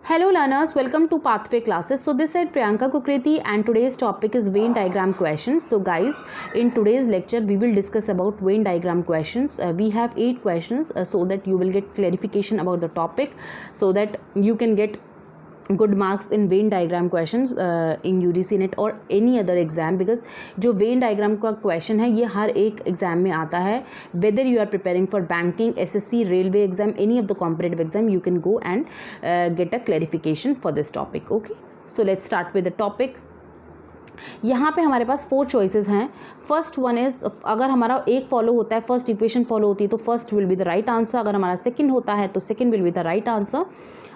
Hello learners, welcome to Pathway classes. So this side Priyanka Kukreti and today's topic is Venn diagram questions. So guys, in today's lecture we will discuss about Venn diagram questions. We have 8 questions so that you will get clarification about the topic, so that you can get good marks in Venn diagram questions in UGC NET or any other exam, because जो Venn diagram का question है ये हर एक exam में आता है. whether you are preparing for banking, SSC, railway exam, any of the competitive exam, you can go and get a clarification for this topic. Okay, so let's start with the topic. यहाँ पे हमारे पास 4 choices हैं. First one is, अगर हमारा एक follow होता है, first equation follow होती है तो first will be the right answer. अगर हमारा सेकंड होता है तो second will be the right answer.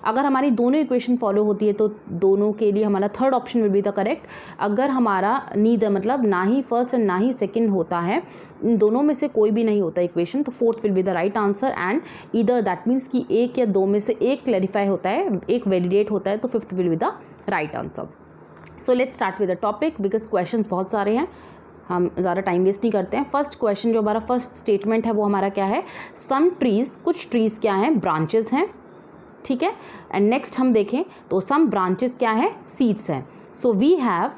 अगर हमारी दोनों इक्वेशन फॉलो होती है तो दोनों के लिए हमारा third option will be the correct. अगर हमारा नीदर, मतलब ना ही फर्स्ट एंड ना ही सेकंड होता है, इन दोनों में से कोई भी नहीं होता इक्वेशन, तो fourth will be the right answer. And either that means कि एक या दो में से एक क्लैरिफाई होता है, एक वैलिडेट होता है, तो fifth will be the right answer. So let's start with the topic, because questions बहुत सारे हैं, हम ज़्यादा टाइम वेस्ट नहीं करते हैं. फर्स्ट क्वेश्चन जो हमारा फर्स्ट स्टेटमेंट है वो हमारा क्या है, सम ट्रीज, कुछ ट्रीज क्या हैं, ब्रांचेस हैं. ठीक है. एंड नेक्स्ट हम देखें तो सम ब्रांचेस क्या है, सीड्स हैं. So we have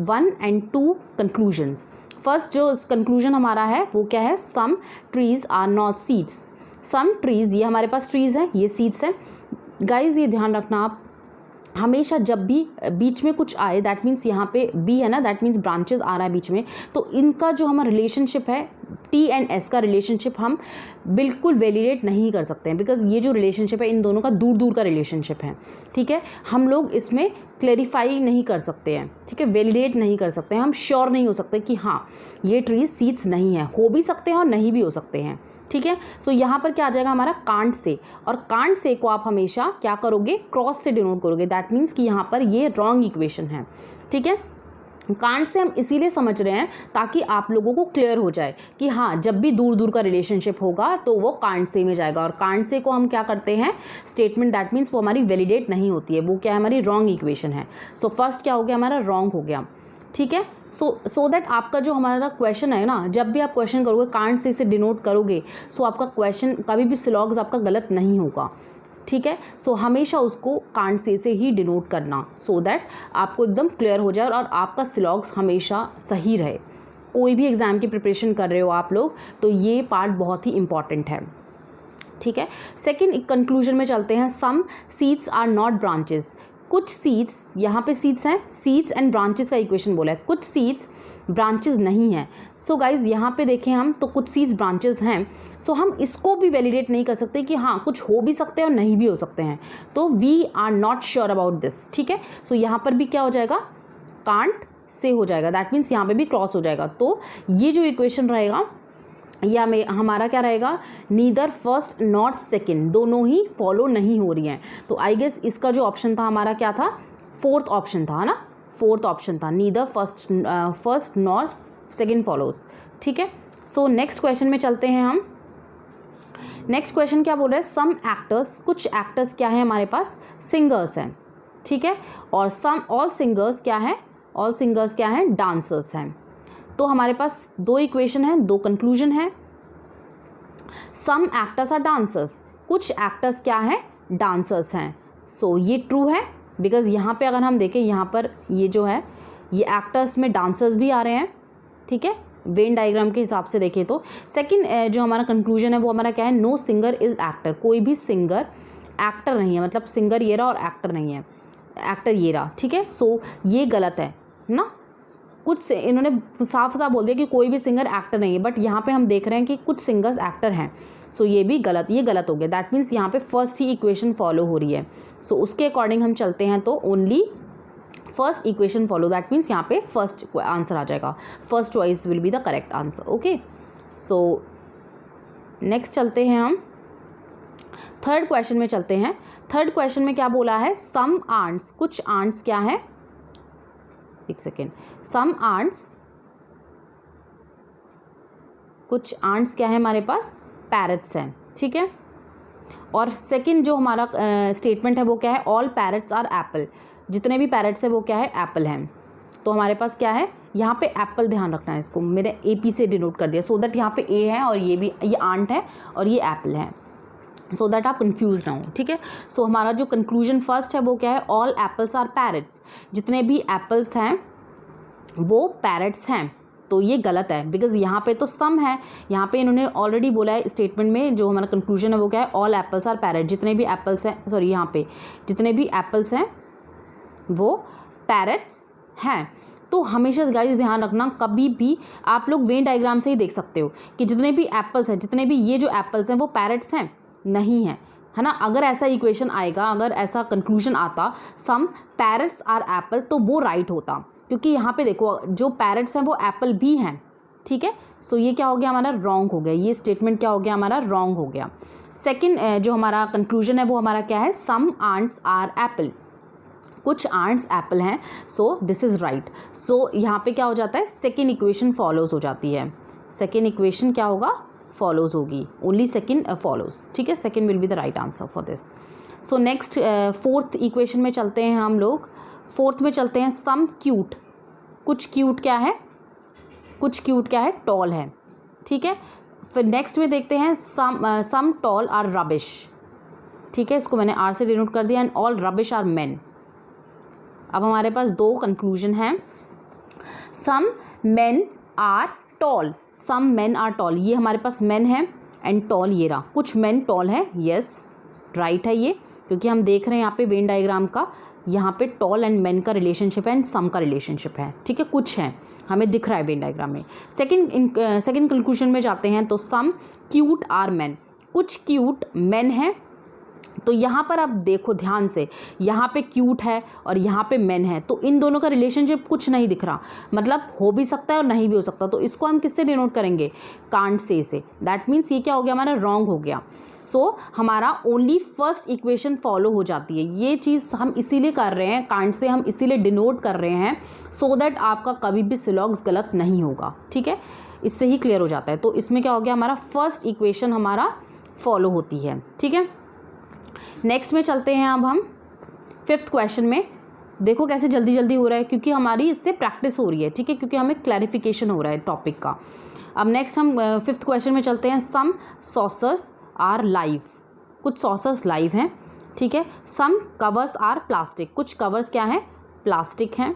1 and 2 conclusions. First जो कंक्लूजन हमारा है वो क्या है, some trees are not seeds. Some trees, ये हमारे पास ट्रीज हैं, ये सीड्स हैं. गाइज ये ध्यान रखना आप, हमेशा जब भी बीच में कुछ आए, दैट मीन्स यहाँ पे बी है ना, दैट मीन्स ब्रांचेस आ रहा है बीच में, तो इनका जो हमारा रिलेशनशिप है, टी एंड एस का रिलेशनशिप हम बिल्कुल वैलिडेट नहीं कर सकते हैं, बिकॉज ये जो रिलेशनशिप है इन दोनों का दूर दूर का रिलेशनशिप है. ठीक है, हम लोग इसमें क्लैरिफाई नहीं कर सकते हैं. ठीक है, वैलिडेट नहीं कर सकते हैं, हम श्योर नहीं हो सकते कि हाँ ये ट्रीज सीड्स नहीं है. हो भी सकते हैं और नहीं भी हो सकते हैं. ठीक है. सो यहाँ पर क्या आ जाएगा हमारा, कांट से. और कांट से को आप हमेशा क्या करोगे, क्रॉस से डिनोट करोगे. दैट मीन्स कि यहाँ पर ये रॉन्ग इक्वेशन है. ठीक है, कांट से हम इसीलिए समझ रहे हैं ताकि आप लोगों को क्लियर हो जाए कि हाँ जब भी दूर दूर का रिलेशनशिप होगा तो वो कांट से में जाएगा. और कांट से को हम क्या करते हैं, स्टेटमेंट, दैट मीन्स वो हमारी वैलिडेट नहीं होती है, वो क्या है, हमारी रॉन्ग इक्वेशन है. सो फर्स्ट क्या हो गया हमारा, रॉन्ग हो गया. ठीक है. सो दैट आपका जो हमारा क्वेश्चन है ना, जब भी आप क्वेश्चन करोगे कांट से डिनोट करोगे, सो आपका क्वेश्चन कभी भी सिलॉग्स आपका गलत नहीं होगा. ठीक है. सो हमेशा उसको कांट से ही डिनोट करना, सो दैट आपको एकदम क्लियर हो जाए और आपका सिलॉग्स हमेशा सही रहे. कोई भी एग्ज़ाम की प्रिपरेशन कर रहे हो आप लोग, तो ये पार्ट बहुत ही इंपॉर्टेंट है. ठीक है. सेकेंड कंक्लूजन में चलते हैं, some seeds are not branches. कुछ सीड्स, यहाँ पे सीड्स हैं, सीड्स एंड ब्रांचेस का इक्वेशन बोला है, कुछ सीड्स ब्रांचेस नहीं हैं. सो गाइज यहाँ पे देखें हम, तो कुछ सीड्स ब्रांचेस हैं. सो हम इसको भी वैलिडेट नहीं कर सकते कि हाँ कुछ हो भी सकते हैं और नहीं भी हो सकते हैं, तो we are not sure about this. ठीक है. सो यहाँ पर भी क्या हो जाएगा, कांट से हो जाएगा, दैट मीन्स यहाँ पे भी क्रॉस हो जाएगा. तो ये जो इक्वेशन रहेगा या में हमारा क्या रहेगा, नीदर फर्स्ट नॉट सेकंड, दोनों ही फॉलो नहीं हो रही हैं. तो आई गेस इसका जो ऑप्शन था हमारा क्या था, फोर्थ ऑप्शन था ना, फोर्थ ऑप्शन था, neither first not second follows. ठीक है. सो नेक्स्ट क्वेश्चन में चलते हैं हम. नेक्स्ट क्वेश्चन क्या बोल रहे हैं, सम एक्टर्स, कुछ एक्टर्स क्या है हमारे पास, सिंगर्स हैं. ठीक है. और सम ऑल सिंगर्स क्या है, ऑल सिंगर्स क्या है, डांसर्स हैं. तो हमारे पास 2 इक्वेशन है, 2 कंक्लूजन है. सम एक्टर्स आर डांसर्स, कुछ एक्टर्स क्या है, डांसर्स हैं. सो ये ट्रू है, बिकॉज यहाँ पे अगर हम देखें, यहाँ पर ये जो है ये एक्टर्स में डांसर्स भी आ रहे हैं. ठीक है, वेन डायग्राम के हिसाब से देखें तो. सेकंड जो हमारा कंक्लूजन है वो हमारा क्या है, नो सिंगर इज़ एक्टर, कोई भी सिंगर एक्टर नहीं है, मतलब सिंगर ये रहा और एक्टर नहीं है, एक्टर ये रहा. ठीक है. सो ये गलत है ना, कुछ से इन्होंने साफ साफ बोल दिया कि कोई भी सिंगर एक्टर नहीं है, बट यहाँ पे हम देख रहे हैं कि कुछ सिंगर्स एक्टर हैं. सो ये भी गलत, ये गलत हो गया. दैट मीन्स यहाँ पे फर्स्ट ही इक्वेशन फॉलो हो रही है. सो उसके अकॉर्डिंग हम चलते हैं तो only first equation follow, that means यहाँ पे फर्स्ट आंसर आ जाएगा, first choice will be the correct answer. Okay. So next चलते हैं हम, थर्ड क्वेश्चन में चलते हैं. थर्ड क्वेश्चन में क्या बोला है, सम आंट्स, कुछ आंट्स क्या है, एक सेकेंड, सम आंट्स, कुछ आंट्स क्या है हमारे पास, पैरट्स हैं. ठीक है. और सेकंड जो हमारा स्टेटमेंट है वो क्या है, ऑल पैरट्स आर एप्पल, जितने भी पैरट्स है वो क्या है, एप्पल हैं. तो हमारे पास क्या है, यहाँ पे एप्पल, ध्यान रखना है इसको, मैंने AP से डिनोट कर दिया, सो दैट यहाँ पे A है और ये भी, ये आंट है और ये एप्पल है. सो दैट आप कंफ्यूज ना हो, ठीक है। सो हमारा जो कंक्लूजन फर्स्ट है वो क्या है, ऑल एप्पल्स आर पैरट्स, जितने भी एप्पल्स हैं वो पैरट्स हैं। तो ये गलत है, बिकॉज यहाँ पे तो सम है, यहाँ पे इन्होंने ऑलरेडी बोला है स्टेटमेंट में, जो हमारा कंक्लूजन है वो क्या है, ऑल एप्पल्स आर पैरट, जितने भी एप्पल्स हैं, सॉरी यहाँ पे जितने भी एप्पल्स हैं वो पैरट्स हैं। तो हमेशा गाइस ध्यान रखना, कभी भी आप लोग वेन डायग्राम से ही देख सकते हो कि जितने भी एप्पल्स हैं, जितने भी ये जो एप्पल्स हैं वो पैरट्स हैं, नहीं है, है ना। अगर ऐसा इक्वेशन आएगा, अगर ऐसा कंक्लूजन आता सम पैरट्स आर एप्पल, तो वो राइट होता, क्योंकि यहाँ पे देखो जो पैरट्स हैं वो एप्पल भी हैं, ठीक है। सो ये क्या हो गया हमारा, रॉन्ग हो गया, ये स्टेटमेंट क्या हो गया हमारा, रॉन्ग हो गया। सेकंड जो हमारा कंक्लूजन है वो हमारा क्या है, सम आंट्स आर एप्पल, कुछ आंट्स एप्पल हैं, सो दिस इज़ राइट। सो यहाँ पे क्या हो जाता है, सेकेंड इक्वेशन फॉलोज हो जाती है, सेकेंड इक्वेशन क्या होगा, फॉलोज होगी, ओनली सेकेंड फॉलोज, ठीक है, second will be the right answer for this. So next fourth equation में चलते हैं हम लोग, फोर्थ में चलते हैं, सम क्यूट, कुछ क्यूट क्या है, कुछ क्यूट क्या है, टॉल है, ठीक है। फिर नेक्स्ट में देखते हैं सम टॉल आर रबिश, ठीक है, इसको मैंने आर से डिनोट कर दिया, and all rubbish are men. अब हमारे पास दो कंक्लूजन हैं, some men are tall, some men are tall, ये हमारे पास मेन है एंड टॉल ये रहा, कुछ मेन टॉल है, यस राइट है ये, क्योंकि हम देख रहे हैं यहाँ पे वेन डायग्राम का, यहाँ पे टॉल एंड मेन का रिलेशनशिप है एंड सम का रिलेशनशिप है, ठीक है, कुछ है हमें दिख रहा है वेन डायग्राम में। सेकंड कंक्लूजन में जाते हैं, तो सम क्यूट आर मेन, कुछ क्यूट मेन है। तो यहाँ पर आप देखो ध्यान से, यहाँ पे क्यूट है और यहाँ पे मेन है, तो इन दोनों का रिलेशनशिप कुछ नहीं दिख रहा, मतलब हो भी सकता है और नहीं भी हो सकता, तो इसको हम किससे डिनोट करेंगे, कांट से। दैट मीन्स ये क्या हो गया हमारा, रॉन्ग हो गया। सो हमारा ओनली फर्स्ट इक्वेशन फॉलो हो जाती है, ये चीज़ हम इसीलिए कर रहे हैं, कांट से हम इसीलिए डिनोट कर रहे हैं, सो दैट आपका कभी भी सिलॉग्स गलत नहीं होगा, ठीक है, इससे ही क्लियर हो जाता है। तो इसमें क्या हो गया हमारा, फर्स्ट इक्वेशन हमारा फॉलो होती है, ठीक है। नेक्स्ट में चलते हैं अब हम फिफ्थ क्वेश्चन में, देखो कैसे जल्दी जल्दी हो रहा है, क्योंकि हमारी इससे प्रैक्टिस हो रही है, ठीक है, क्योंकि हमें क्लैरिफिकेशन हो रहा है टॉपिक का। अब नेक्स्ट हम फिफ्थ क्वेश्चन में चलते हैं, सम सॉसर्स आर लाइव, कुछ सॉसर्स लाइव हैं, ठीक है, सम कवर्स आर प्लास्टिक, कुछ कवर्स क्या हैं, प्लास्टिक हैं,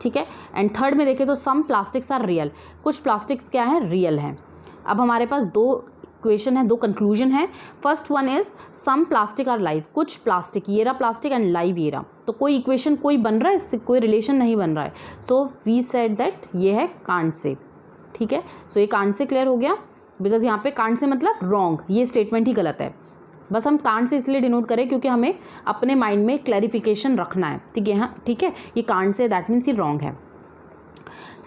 ठीक है। एंड थर्ड में देखें तो सम प्लास्टिक्स आर रियल, कुछ प्लास्टिक्स क्या हैं, रियल हैं। अब हमारे पास दो इक्वेशन है, दो कंक्लूजन है। First one is some plastic are live, कुछ प्लास्टिक, ये रहा प्लास्टिक एंड लाइव ये रहा, तो कोई इक्वेशन कोई बन रहा है, इससे कोई रिलेशन नहीं बन रहा है, सो वी सेड दैट ये है कांट से, ठीक है। सो ये कांट से क्लियर हो गया, बिकॉज यहाँ पे कांट से मतलब रॉन्ग, ये स्टेटमेंट ही गलत है, बस हम कांट से इसलिए डिनोट करें क्योंकि हमें अपने माइंड में क्लैरिफिकेशन रखना है, ठीक है, हाँ ठीक है, ये कांट से, दैट मीन्स ये रॉन्ग है।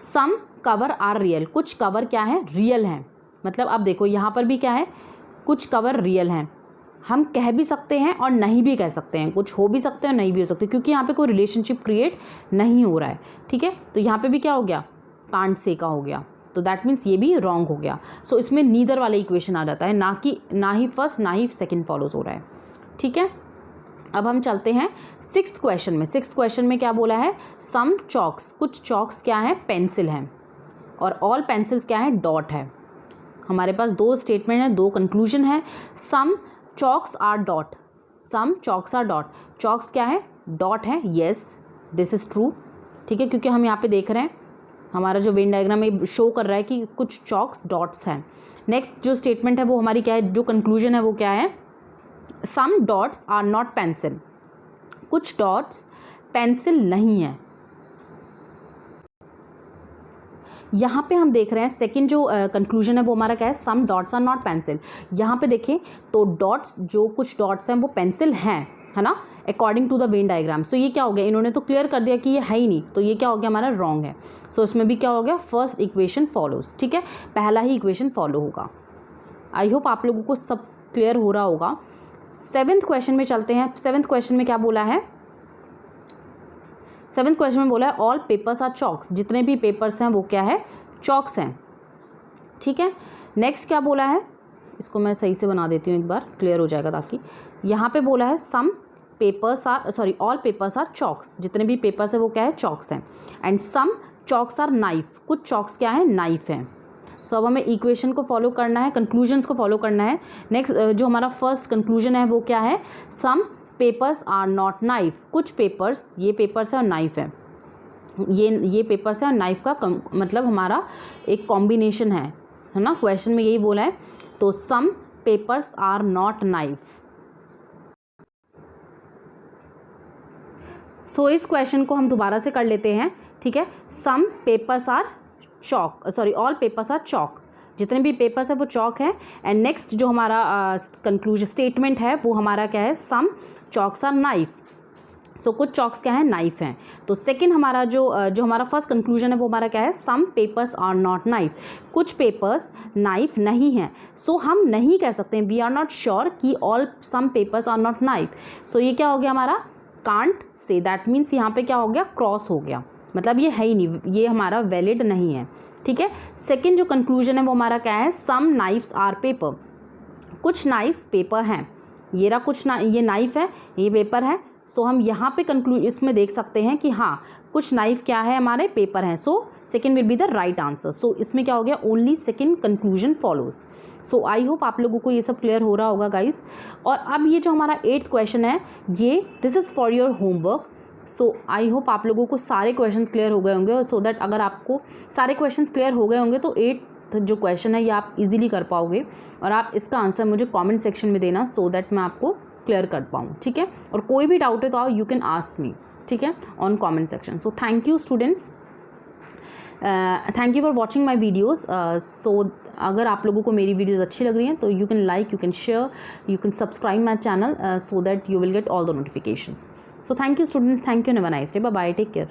सम कवर आर रियल, कुछ कवर क्या है, रियल हैं, मतलब अब देखो यहाँ पर भी क्या है, कुछ कवर रियल हैं, हम कह भी सकते हैं और नहीं भी कह सकते हैं, कुछ हो भी सकते हैं और नहीं भी हो सकते, क्योंकि यहाँ पे कोई रिलेशनशिप क्रिएट नहीं हो रहा है, ठीक है। तो यहाँ पे भी क्या हो गया, कांट से का हो गया, तो दैट मीन्स ये भी रॉन्ग हो गया। सो इसमें नीदर वाला इक्वेशन आ जाता है, ना ही फर्स्ट ना ही सेकेंड फॉलोज हो रहा है, ठीक है। अब हम चलते हैं सिक्स्थ क्वेश्चन में। सिक्स्थ क्वेश्चन में क्या बोला है, सम चॉक्स, कुछ चॉक्स क्या है, पेंसिल हैं, और ऑल पेंसिल्स क्या है, डॉट है। हमारे पास दो स्टेटमेंट है, दो कंक्लूजन है, सम चॉक्स आर डॉट, सम चॉक्स आर डॉट, चॉक्स क्या है, डॉट है, येस दिस इज़ ट्रू, ठीक है, क्योंकि हम यहाँ पे देख रहे हैं हमारा जो वेन डायग्राम में शो कर रहा है कि कुछ चॉक्स डॉट्स हैं। नेक्स्ट जो स्टेटमेंट है वो हमारी क्या है, जो कंक्लूजन है वो क्या है, सम डॉट्स आर नॉट पेंसिल, कुछ डॉट्स पेंसिल नहीं है। यहाँ पे हम देख रहे हैं सेकंड जो कंक्लूजन है वो हमारा क्या है, सम डॉट्स आर नॉट पेंसिल। यहाँ पे देखें तो डॉट्स, जो कुछ डॉट्स हैं वो पेंसिल हैं, है ना, according to the Venn diagram. So ये क्या हो गया, इन्होंने तो क्लियर कर दिया कि ये है ही नहीं, तो ये क्या हो गया हमारा, रॉन्ग है। सो इसमें भी क्या हो गया, फर्स्ट इक्वेशन फॉलोज, ठीक है, पहला ही इक्वेशन फॉलो होगा। आई होप आप लोगों को सब क्लियर हो रहा होगा। सेवेंथ क्वेश्चन में चलते हैं। सेवेंथ क्वेश्चन में क्या बोला है, सेवेंथ क्वेश्चन में बोला है ऑल पेपर्स आर चॉक्स, जितने भी पेपर्स हैं वो क्या है, चॉक्स हैं, ठीक है। नेक्स्ट क्या बोला है, इसको मैं सही से बना देती हूँ एक बार, क्लियर हो जाएगा, ताकि यहाँ पे बोला है some papers are, sorry all papers are chalks, जितने भी पेपर्स है वो क्या है, चॉक्स हैं, and some chalks are knife, कुछ चॉक्स क्या है, नाइफ हैं। सो अब हमें इक्वेशन को फॉलो करना है, कंक्लूजन्स को फॉलो करना है। नेक्स्ट जो हमारा फर्स्ट कंक्लूजन है वो क्या है, some papers are not knife. कुछ पेपर्स, ये पेपर्स है और नाइफ है, ये पेपर्स है और नाइफ का मतलब हमारा एक कॉम्बिनेशन है ना, क्वेश्चन में यही बोला है। तो some papers are not knife. So इस क्वेश्चन को हम दोबारा से कर लेते हैं, ठीक है। Some papers are chalk, sorry all papers are chalk, जितने भी पेपर्स है वो चॉक है। एंड नेक्स्ट जो हमारा कंक्लूजन स्टेटमेंट है वो हमारा क्या है, सम चॉक्स आर नाइफ। सो कुछ चॉक्स क्या है, नाइफ हैं। तो सेकंड हमारा जो हमारा फर्स्ट कंक्लूजन है वो हमारा क्या है, some papers are not knife. कुछ पेपर्स नाइफ नहीं हैं। सो हम नहीं कह सकते हैं, वी आर नॉट श्योर कि all some papers are not knife. So ये क्या हो गया हमारा, कांट से, दैट मीन्स यहाँ पे क्या हो गया, क्रॉस हो गया, मतलब ये है ही नहीं, ये हमारा वैलिड नहीं है, ठीक है। सेकेंड जो कंक्लूजन है वो हमारा क्या है, सम नाइफ्स आर पेपर। कुछ नाइफ्स पेपर हैं, ये रहा कुछ ये नाइफ है, ये पेपर है। सो हम यहाँ पे इसमें देख सकते हैं कि हाँ कुछ नाइफ क्या है, हमारे पेपर हैं। So second will be the right answer. So इसमें क्या हो गया, only second conclusion follows. So I hope आप लोगों को ये सब क्लियर हो रहा होगा गाइस। और अब ये जो हमारा 8th क्वेश्चन है, ये this is for your homework. So I hope आप लोगों को सारे क्वेश्चंस क्लियर हो गए होंगे, सो दैट अगर आपको सारे क्वेश्चंस क्लियर हो गए होंगे तो 8th जो क्वेश्चन है ये आप इजीली कर पाओगे। और आप इसका आंसर मुझे कमेंट सेक्शन में देना, सो दैट मैं आपको क्लियर कर पाऊँ, ठीक है। और कोई भी डाउट है तो यू कैन आस्क मी, ठीक है, on comment section. So thank you students, thank you for watching my videos. So अगर आप लोगों को मेरी वीडियोज़ अच्छी लग रही हैं तो you can like, you can share, you can subscribe my channel, so that you will get all the notifications. So thank you students, thank you and have a nice day, bye bye, take care.